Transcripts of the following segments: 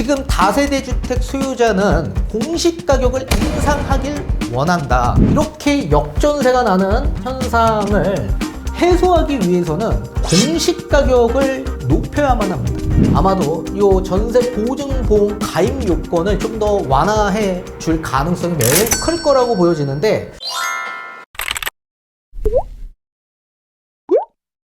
지금 다세대 주택 소유자는 공시가격을 인상하길 원한다. 이렇게 역전세가 나는 현상을 해소하기 위해서는 공시가격을 높여야만 합니다. 아마도 이 전세보증보험 가입 요건을 좀 더 완화해 줄 가능성이 매우 클 거라고 보여지는데,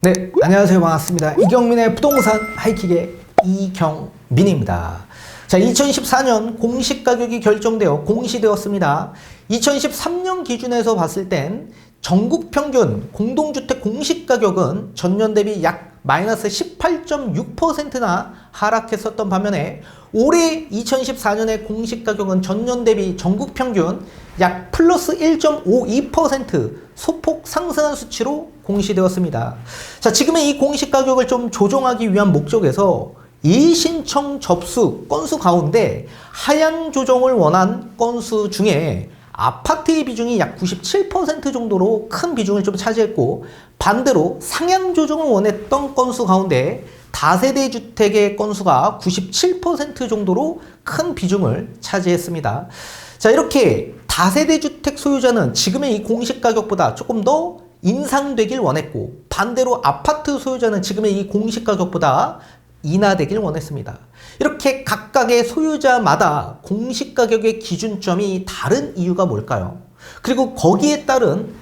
네, 안녕하세요. 반갑습니다. 이경민의 부동산 하이킥의 이경민입니다. 자, 2014년 공시가격이 결정되어 공시되었습니다. 2013년 기준에서 봤을 땐 전국 평균 공동주택 공시가격은 전년 대비 약 마이너스 18.6%나 하락했었던 반면에 올해 2014년의 공시가격은 전년 대비 전국 평균 약 플러스 1.52% 소폭 상승한 수치로 공시되었습니다. 자, 지금의 이 공시가격을 좀 조정하기 위한 목적에서 예신청 접수 건수 가운데 하향 조정을 원한 건수 중에 아파트의 비중이 약 97% 정도로 큰 비중을 좀 차지했고, 반대로 상향 조정을 원했던 건수 가운데 다세대 주택의 건수가 97% 정도로 큰 비중을 차지했습니다. 자, 이렇게 다세대 주택 소유자는 지금의 이 공시가격보다 조금 더 인상되길 원했고, 반대로 아파트 소유자는 지금의 이 공시가격보다 인하되길 원했습니다. 이렇게 각각의 소유자마다 공시가격의 기준점이 다른 이유가 뭘까요? 그리고 거기에 따른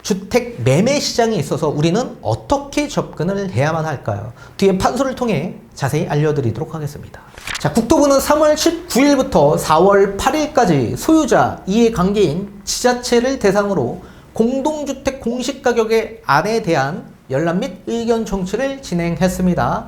주택 매매 시장에 있어서 우리는 어떻게 접근을 해야만 할까요? 뒤에 판소를 통해 자세히 알려드리도록 하겠습니다. 자, 국토부는 3월 19일부터 4월 8일까지 소유자 이해관계인 지자체를 대상으로 공동주택 공시가격의 안에 대한 열람 및 의견 청취를 진행했습니다.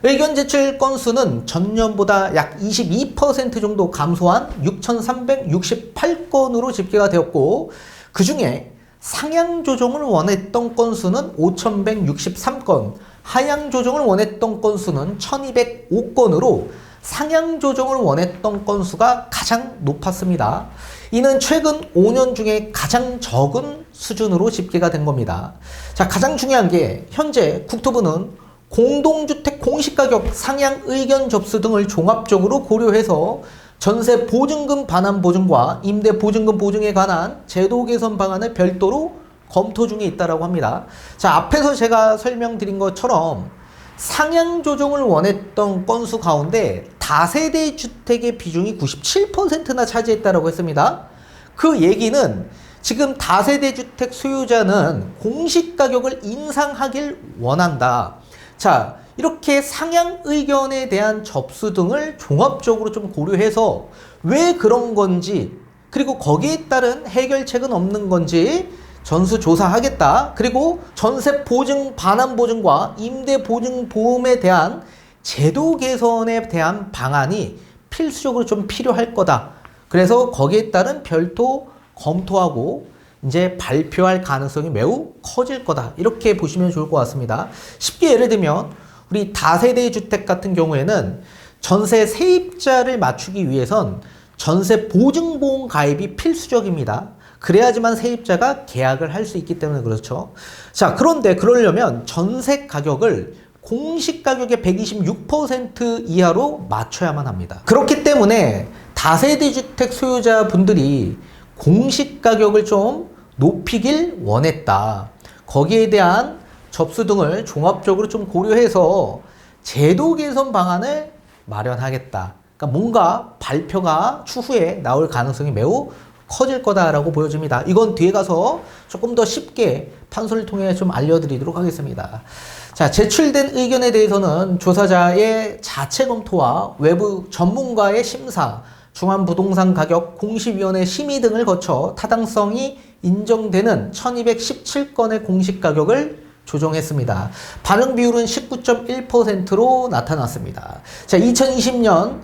의견 제출 건수는 전년보다 약 22% 정도 감소한 6,368건으로 집계가 되었고, 그 중에 상향 조정을 원했던 건수는 5,163건, 하향 조정을 원했던 건수는 1,205건으로 상향 조정을 원했던 건수가 가장 높았습니다. 이는 최근 5년 중에 가장 적은 수준으로 집계가 된 겁니다. 자, 가장 중요한 게 현재 국토부는 공동주택 공시가격 상향 의견 접수 등을 종합적으로 고려해서 전세 보증금 반환 보증과 임대 보증금 보증에 관한 제도 개선 방안을 별도로 검토 중에 있다고 합니다. 자, 앞에서 제가 설명드린 것처럼 상향 조정을 원했던 건수 가운데 다세대 주택의 비중이 97%나 차지했다고 했습니다. 그 얘기는 지금 다세대 주택 소유자는 공시가격을 인상하길 원한다. 자, 이렇게 상향 의견에 대한 접수 등을 종합적으로 좀 고려해서 왜 그런 건지, 그리고 거기에 따른 해결책은 없는 건지 전수조사하겠다. 그리고 전세 보증 반환 보증과 임대 보증 보험에 대한 제도 개선에 대한 방안이 필수적으로 좀 필요할 거다. 그래서 거기에 따른 별도 검토하고 이제 발표할 가능성이 매우 커질 거다. 이렇게 보시면 좋을 것 같습니다. 쉽게 예를 들면 우리 다세대 주택 같은 경우에는 전세 세입자를 맞추기 위해선 전세 보증보험 가입이 필수적입니다. 그래야지만 세입자가 계약을 할 수 있기 때문에 그렇죠. 자, 그런데 그러려면 전세 가격을 공시가격의 126% 이하로 맞춰야만 합니다. 그렇기 때문에 다세대 주택 소유자분들이 공시가격을 좀 높이길 원했다. 거기에 대한 접수 등을 종합적으로 좀 고려해서 제도 개선 방안을 마련하겠다. 그러니까 뭔가 발표가 추후에 나올 가능성이 매우 커질 거다라고 보여집니다. 이건 뒤에 가서 조금 더 쉽게 판소를 통해 좀 알려드리도록 하겠습니다. 자, 제출된 의견에 대해서는 조사자의 자체 검토와 외부 전문가의 심사, 중앙부동산가격공시위원회 심의 등을 거쳐 타당성이 인정되는 1217건의 공시가격을 조정했습니다. 반영 비율은 19.1%로 나타났습니다. 자, 2020년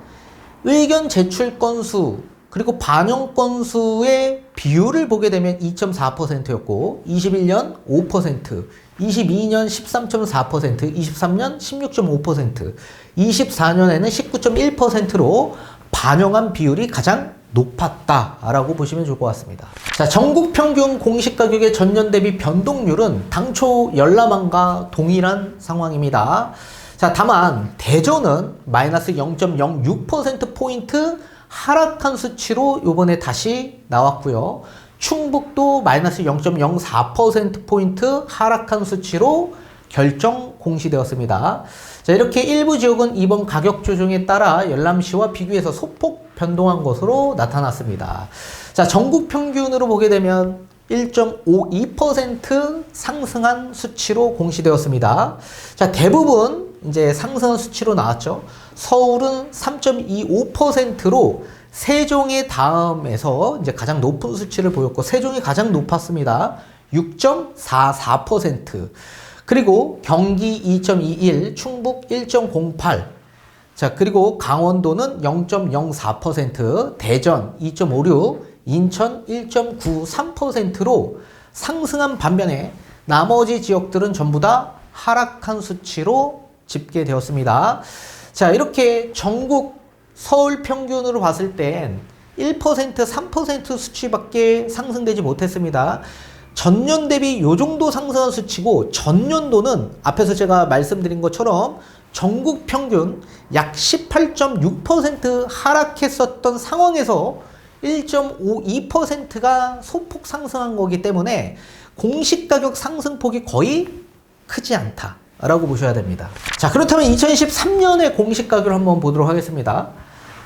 의견 제출 건수 그리고 반영 건수의 비율을 보게 되면 2.4%였고 21년 5%, 22년 13.4%, 23년 16.5%, 24년에는 19.1%로 반영한 비율이 가장 높았다라고 보시면 좋을 것 같습니다. 자, 전국 평균 공시가격의 전년 대비 변동률은 당초 열람안과 동일한 상황입니다. 자, 다만 대전은 마이너스 0.06%포인트 하락한 수치로 요번에 다시 나왔고요. 충북도 마이너스 0.04%포인트 하락한 수치로 결정 공시되었습니다. 자, 이렇게 일부 지역은 이번 가격 조정에 따라 열람시와 비교해서 소폭 변동한 것으로 나타났습니다. 자, 전국 평균으로 보게 되면 1.52% 상승한 수치로 공시되었습니다. 자, 대부분 이제 상승한 수치로 나왔죠. 서울은 3.25%로 세종의 다음에서 이제 가장 높은 수치를 보였고, 세종이 가장 높았습니다. 6.44%. 그리고 경기 2.21, 충북 1.08. 자, 그리고 강원도는 0.04%, 대전 2.56, 인천 1.93%로 상승한 반면에 나머지 지역들은 전부 다 하락한 수치로 집계되었습니다. 자, 이렇게 전국 서울 평균으로 봤을 땐 1%, 3% 수치밖에 상승되지 못했습니다. 전년 대비 요 정도 상승한 수치고, 전년도는 앞에서 제가 말씀드린 것처럼 전국 평균 약 18.6% 하락했었던 상황에서 1.52%가 소폭 상승한 거기 때문에 공시가격 상승폭이 거의 크지 않다라고 보셔야 됩니다. 자, 그렇다면 2013년의 공시가격을 한번 보도록 하겠습니다.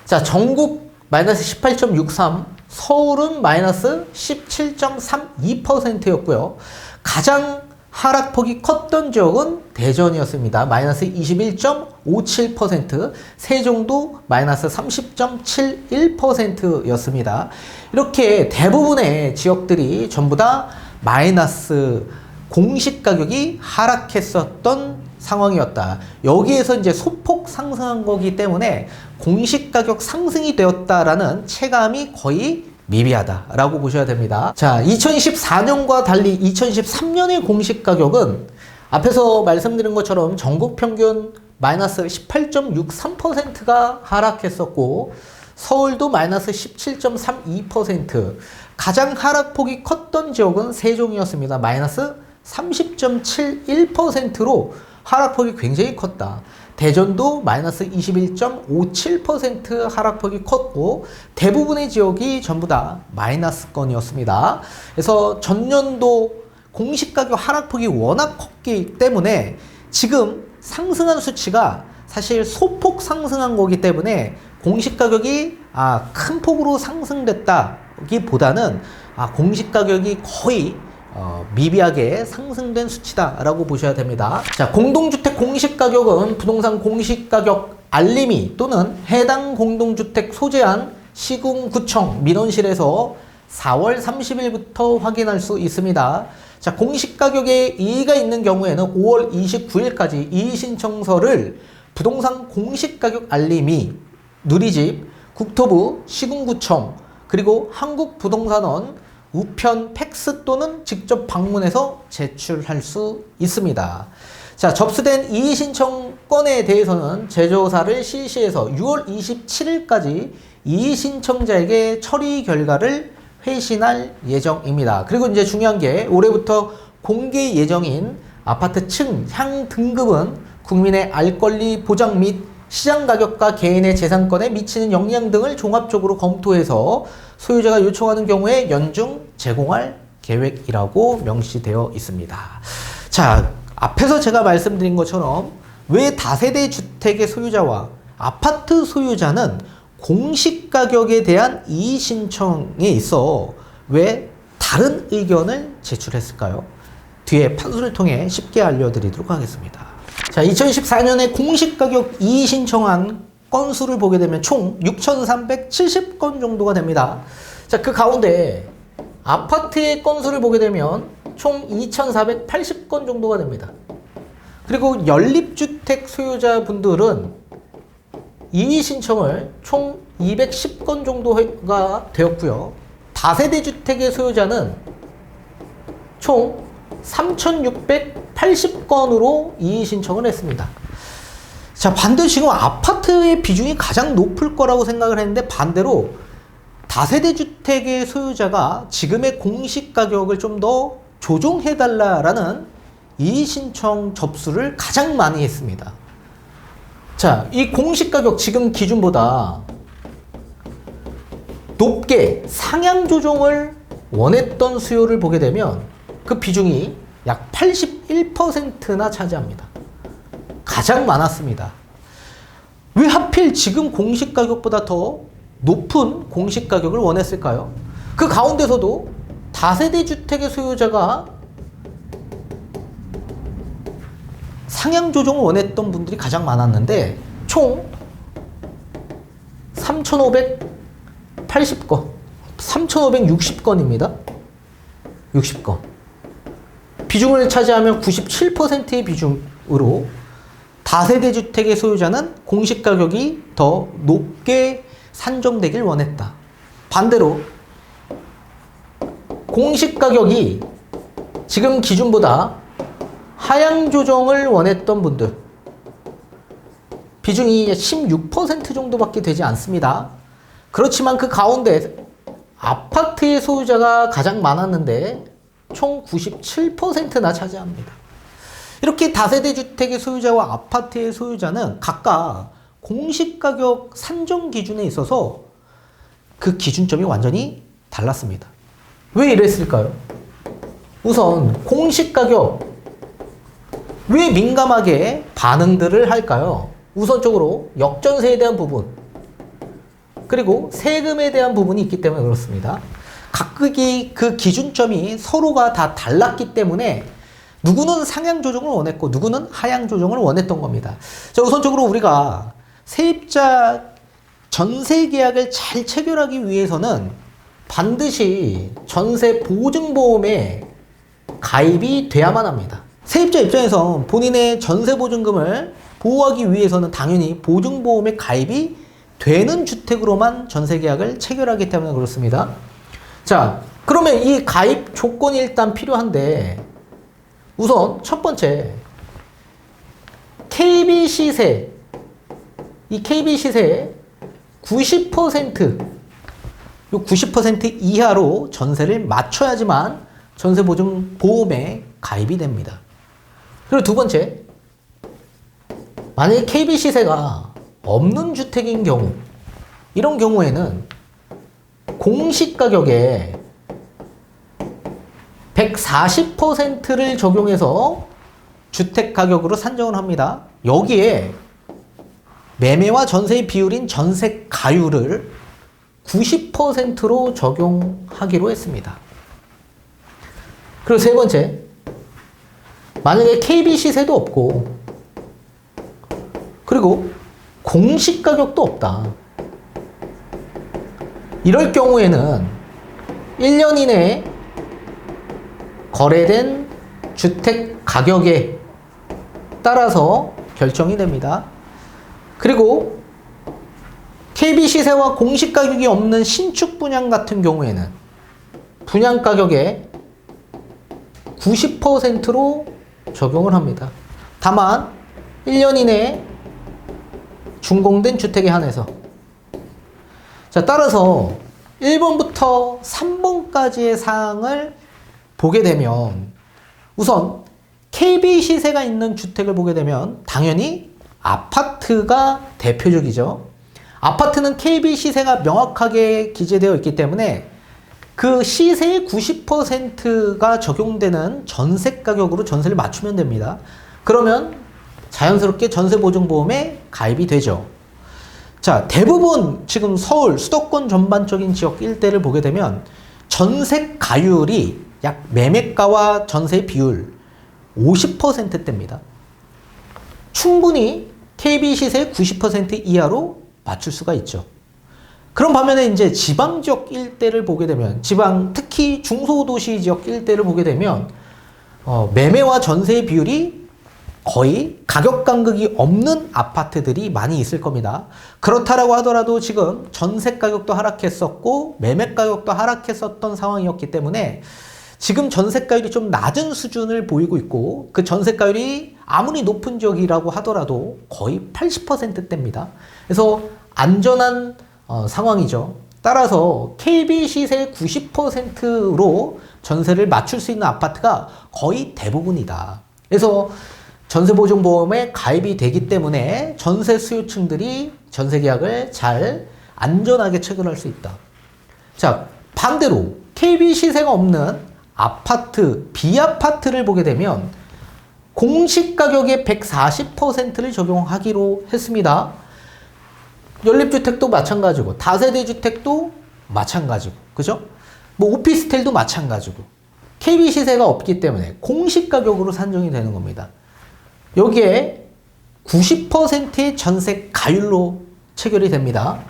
자, 전국 마이너스 18.63, 서울은 마이너스 17.32%였고요. 가장 하락폭이 컸던 지역은 대전이었습니다. 마이너스 21.57%, 세종도 마이너스 30.71%였습니다. 이렇게 대부분의 지역들이 전부 다 마이너스 공시가격이 하락했었던 상황이었다. 여기에서 이제 소폭 상승한 거기 때문에 공시가격 상승이 되었다라는 체감이 거의 미비하다라고 보셔야 됩니다. 자, 2014년과 달리 2013년의 공시가격은 앞에서 말씀드린 것처럼 전국 평균 마이너스 18.63%가 하락했었고, 서울도 마이너스 17.32%, 가장 하락폭이 컸던 지역은 세종이었습니다. 마이너스 30.71%로 하락폭이 굉장히 컸다. 대전도 마이너스 21.57% 하락폭이 컸고, 대부분의 지역이 전부 다 마이너스권이었습니다. 그래서 전년도 공시가격 하락폭이 워낙 컸기 때문에 지금 상승한 수치가 사실 소폭 상승한 거기 때문에 공시가격이 큰 폭으로 상승됐다기보다는 공시가격이 거의 미비하게 상승된 수치다라고 보셔야 됩니다. 자, 공동주택 공시가격은 부동산 공시가격 알림이 또는 해당 공동주택 소재한 시군구청 민원실에서 4월 30일부터 확인할 수 있습니다. 자, 공시가격에 이의가 있는 경우에는 5월 29일까지 이의신청서를 부동산 공시가격 알림이 누리집, 국토부, 시군구청, 그리고 한국부동산원 우편 팩스 또는 직접 방문해서 제출할 수 있습니다. 자, 접수된 이의신청 건에 대해서는 제조사를 실시해서 6월 27일까지 이의신청자에게 처리 결과를 회신할 예정입니다. 그리고 이제 중요한 게 올해부터 공개 예정인 아파트 층, 향 등급은 국민의 알 권리 보장 및 시장 가격과 개인의 재산권에 미치는 영향 등을 종합적으로 검토해서 소유자가 요청하는 경우에 연중 제공할 계획이라고 명시되어 있습니다. 자, 앞에서 제가 말씀드린 것처럼 왜 다세대 주택의 소유자와 아파트 소유자는 공시가격에 대한 이의 신청에 있어 왜 다른 의견을 제출했을까요? 뒤에 판소를 통해 쉽게 알려드리도록 하겠습니다. 자, 2014년에 공시가격 이의 신청한 건수를 보게 되면 총 6,370건 정도가 됩니다. 자, 그 가운데 아파트의 건수를 보게 되면 총 2,480건 정도가 됩니다. 그리고 연립주택 소유자분들은 이의 신청을 총 210건 정도가 되었고요. 다세대 주택의 소유자는 총 3,680건으로 이의 신청을 했습니다. 자, 반대로 지금 아파트의 비중이 가장 높을 거라고 생각을 했는데 반대로 다세대 주택의 소유자가 지금의 공시가격을 좀 더 조정해달라라는 이의 신청 접수를 가장 많이 했습니다. 자, 이 공시가격 지금 기준보다 높게 상향 조정을 원했던 수요를 보게 되면 그 비중이 약 81%나 차지합니다. 가장 많았습니다. 왜 하필 지금 공시가격보다 더 높은 공시가격을 원했을까요? 그 가운데서도 다세대 주택의 소유자가 상향 조정을 원했던 분들이 가장 많았는데 총 3,580건, 3,560건입니다. 60건. 비중을 차지하면 97%의 비중으로 다세대 주택의 소유자는 공시가격이 더 높게 산정되길 원했다. 반대로 공시가격이 지금 기준보다 하향 조정을 원했던 분들 비중이 16% 정도밖에 되지 않습니다. 그렇지만 그 가운데 아파트의 소유자가 가장 많았는데 총 97%나 차지합니다. 이렇게 다세대 주택의 소유자와 아파트의 소유자는 각각 공시가격 산정 기준에 있어서 그 기준점이 완전히 달랐습니다. 왜 이랬을까요? 우선 공시가격 왜 민감하게 반응들을 할까요? 우선적으로 역전세에 대한 부분 그리고 세금에 대한 부분이 있기 때문에 그렇습니다. 각각의 그 기준점이 서로가 다 달랐기 때문에 누구는 상향 조정을 원했고 누구는 하향 조정을 원했던 겁니다. 자, 우선적으로 우리가 세입자 전세 계약을 잘 체결하기 위해서는 반드시 전세 보증보험에 가입이 돼야만 합니다. 세입자 입장에서 본인의 전세 보증금을 보호하기 위해서는 당연히 보증보험에 가입이 되는 주택으로만 전세 계약을 체결하기 때문에 그렇습니다. 자, 그러면 이 가입 조건이 일단 필요한데 우선 첫 번째 KB 시세 이 KB 시세의 90% 요 90% 이하로 전세를 맞춰야지만 전세보증보험에 가입이 됩니다. 그리고 두 번째 만약에 KB 시세가 없는 주택인 경우 이런 경우에는 공시가격에 140%를 적용해서 주택가격으로 산정을 합니다. 여기에 매매와 전세의 비율인 전세가율을 90%로 적용하기로 했습니다. 그리고 세 번째, 만약에 KB 시세도 없고 그리고 공시가격도 없다. 이럴 경우에는 1년 이내에 거래된 주택 가격에 따라서 결정이 됩니다. 그리고 KB 시세와 공시 가격이 없는 신축 분양 같은 경우에는 분양 가격의 90%로 적용을 합니다. 다만 1년 이내에 준공된 주택에 한해서. 자, 따라서 1번부터 3번까지의 사항을 보게 되면 우선 KB 시세가 있는 주택을 보게 되면 당연히 아파트가 대표적이죠. 아파트는 KB 시세가 명확하게 기재되어 있기 때문에 그 시세의 90%가 적용되는 전세 가격으로 전세를 맞추면 됩니다. 그러면 자연스럽게 전세보증보험에 가입이 되죠. 자, 대부분 지금 서울 수도권 전반적인 지역 일대를 보게 되면 전세 가율이 약 매매가와 전세 비율 50%대입니다. 충분히 KB 시세 90% 이하로 맞출 수가 있죠. 그런 반면에 이제 지방 지역 일대를 보게 되면 지방 특히 중소도시 지역 일대를 보게 되면 매매와 전세 비율이 거의 가격 간극이 없는 아파트들이 많이 있을 겁니다. 그렇다라고 하더라도 지금 전세 가격도 하락했었고 매매 가격도 하락했었던 상황이었기 때문에 지금 전세가율이 좀 낮은 수준을 보이고 있고 그 전세가율이 아무리 높은 지역이라고 하더라도 거의 80%대입니다. 그래서 안전한 상황이죠. 따라서 KB 시세 90%로 전세를 맞출 수 있는 아파트가 거의 대부분이다. 그래서 전세보증보험에 가입이 되기 때문에 전세 수요층들이 전세 계약을 잘 안전하게 체결할 수 있다. 자, 반대로 KB 시세가 없는 아파트, 비아파트를 보게 되면 공시가격의 140%를 적용하기로 했습니다. 연립주택도 마찬가지고 다세대 주택도 마찬가지고 그죠? 뭐 오피스텔도 마찬가지고 KB 시세가 없기 때문에 공시가격으로 산정이 되는 겁니다. 여기에 90%의 전세 가율로 체결이 됩니다.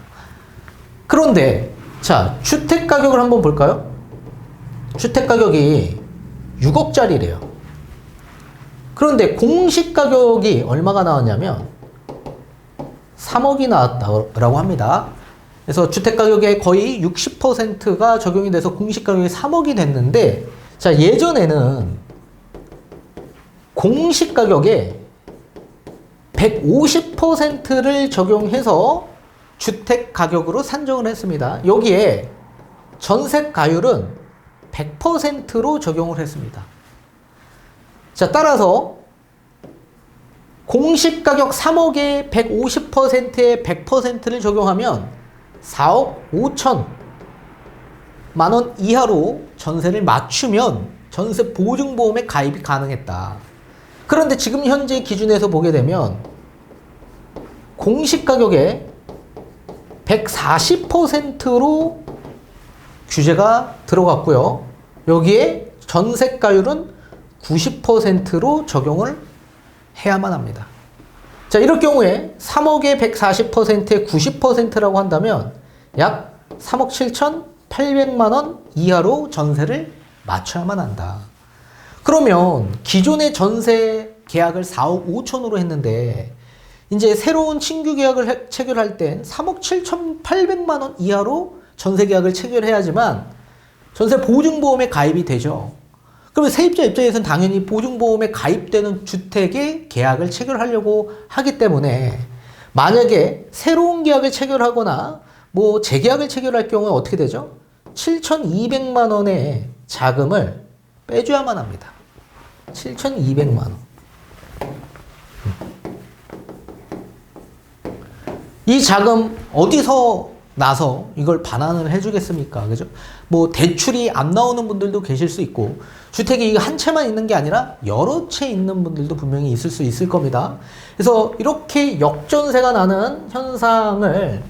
그런데 자, 주택 가격을 한번 볼까요? 주택 가격이 6억짜리래요. 그런데 공시 가격이 얼마가 나왔냐면 3억이 나왔다고 합니다. 그래서 주택 가격의 거의 60%가 적용이 돼서 공시 가격이 3억이 됐는데, 자, 예전에는 공시 가격에 150%를 적용해서 주택 가격으로 산정을 했습니다. 여기에 전세 가율은 100%로 적용을 했습니다. 자, 따라서 공시가격 3억에 150%에 100%를 적용하면 4억 5천만 원 이하로 전세를 맞추면 전세 보증보험에 가입이 가능했다. 그런데 지금 현재 기준에서 보게 되면 공시가격에 140%로 규제가 들어갔고요. 여기에 전세가율은 90%로 적용을 해야만 합니다. 자, 이럴 경우에 3억에 140%에 90%라고 한다면 약 3억 7,800만 원 이하로 전세를 맞춰야만 한다. 그러면 기존의 전세 계약을 4억 5천으로 했는데 이제 새로운 신규 계약을 체결할 땐 3억 7,800만 원 이하로 전세 계약을 체결해야지만 전세 보증보험에 가입이 되죠. 그러면 세입자 입장에서는 당연히 보증보험에 가입되는 주택의 계약을 체결하려고 하기 때문에 만약에 새로운 계약을 체결하거나 뭐 재계약을 체결할 경우에 어떻게 되죠? 7,200만 원의 자금을 빼줘야만 합니다. 7,200만 원. 이 자금 어디서 나서 이걸 반환을 해주겠습니까? 그죠? 뭐 대출이 안 나오는 분들도 계실 수 있고 주택이 한 채만 있는 게 아니라 여러 채 있는 분들도 분명히 있을 수 있을 겁니다. 그래서 이렇게 역전세가 나는 현상을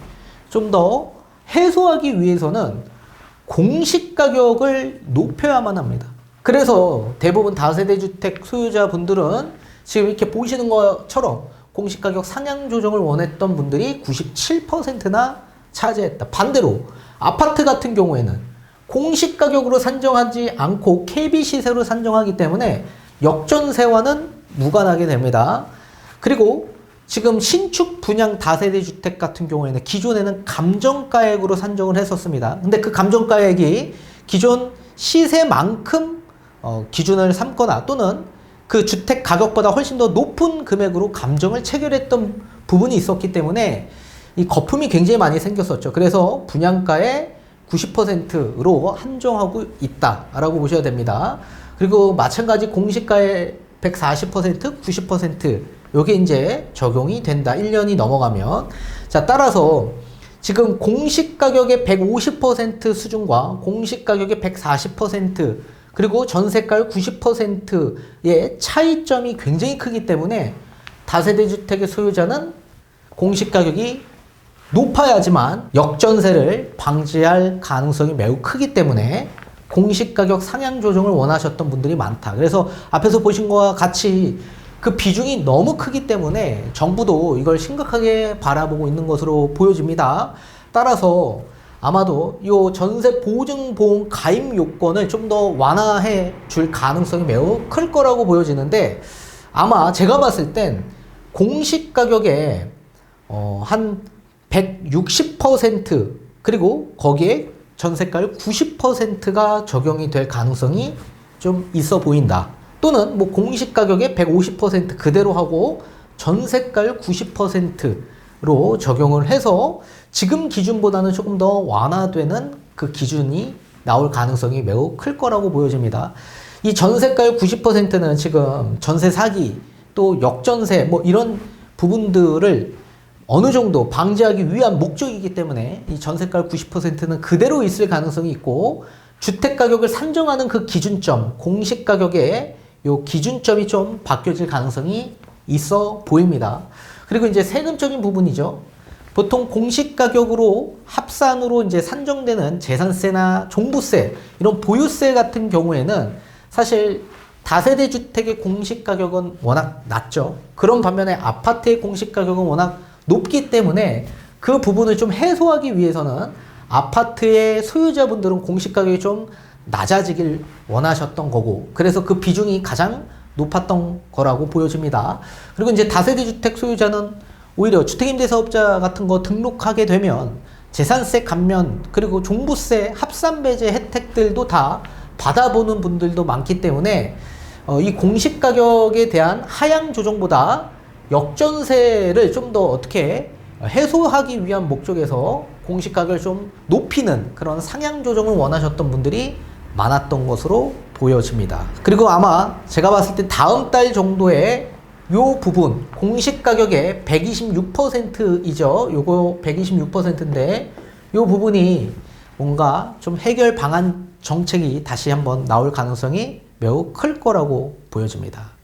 좀 더 해소하기 위해서는 공시가격을 높여야만 합니다. 그래서 대부분 다세대 주택 소유자분들은 지금 이렇게 보시는 것처럼 공시가격 상향 조정을 원했던 분들이 97%나 차지했다. 반대로 아파트 같은 경우에는 공시가격으로 산정하지 않고 KB 시세로 산정하기 때문에 역전세와는 무관하게 됩니다. 그리고 지금 신축 분양 다세대 주택 같은 경우에는 기존에는 감정가액으로 산정을 했었습니다. 근데 그 감정가액이 기존 시세만큼 기준을 삼거나 또는 그 주택 가격보다 훨씬 더 높은 금액으로 감정을 체결했던 부분이 있었기 때문에 이 거품이 굉장히 많이 생겼었죠. 그래서 분양가의 90%로 한정하고 있다라고 보셔야 됩니다. 그리고 마찬가지 공시가의 140%, 90% 요게 이제 적용이 된다. 1년이 넘어가면. 자, 따라서 지금 공시가격의 150% 수준과 공시가격의 140% 그리고 전세가율 90%의 차이점이 굉장히 크기 때문에 다세대 주택의 소유자는 공시가격이 높아야지만 역전세를 방지할 가능성이 매우 크기 때문에 공시가격 상향 조정을 원하셨던 분들이 많다. 그래서 앞에서 보신 것과 같이 그 비중이 너무 크기 때문에 정부도 이걸 심각하게 바라보고 있는 것으로 보여집니다. 따라서 아마도 이 전세 보증보험 가입 요건을 좀 더 완화해 줄 가능성이 매우 클 거라고 보여지는데 아마 제가 봤을 땐 공시가격에 한 160% 그리고 거기에 전세가율 90%가 적용이 될 가능성이 좀 있어 보인다. 또는 뭐 공시가격의 150% 그대로 하고 전세가율 90%로 적용을 해서 지금 기준보다는 조금 더 완화되는 그 기준이 나올 가능성이 매우 클 거라고 보여집니다. 이 전세가율 90%는 지금 전세 사기 또 역전세 뭐 이런 부분들을 어느 정도 방지하기 위한 목적이기 때문에 이 전세가율 90%는 그대로 있을 가능성이 있고, 주택가격을 산정하는 그 기준점, 공시가격의 요 기준점이 좀 바뀌어질 가능성이 있어 보입니다. 그리고 이제 세금적인 부분이죠. 보통 공시가격으로 합산으로 이제 산정되는 재산세나 종부세, 이런 보유세 같은 경우에는 사실 다세대 주택의 공시가격은 워낙 낮죠. 그런 반면에 아파트의 공시가격은 워낙 높기 때문에 그 부분을 좀 해소하기 위해서는 아파트의 소유자분들은 공시가격이 좀 낮아지길 원하셨던 거고, 그래서 그 비중이 가장 높았던 거라고 보여집니다. 그리고 이제 다세대 주택 소유자는 오히려 주택임대사업자 같은 거 등록하게 되면 재산세 감면 그리고 종부세 합산배제 혜택들도 다 받아보는 분들도 많기 때문에 이 공시가격에 대한 하향 조정보다 역전세를 좀 더 어떻게 해소하기 위한 목적에서 공시가격을 좀 높이는 그런 상향 조정을 원하셨던 분들이 많았던 것으로 보여집니다. 그리고 아마 제가 봤을 때 다음 달 정도에 요 부분 공시가격의 126%이죠. 요거 126%인데 요 부분이 뭔가 좀 해결 방안 정책이 다시 한번 나올 가능성이 매우 클 거라고 보여집니다.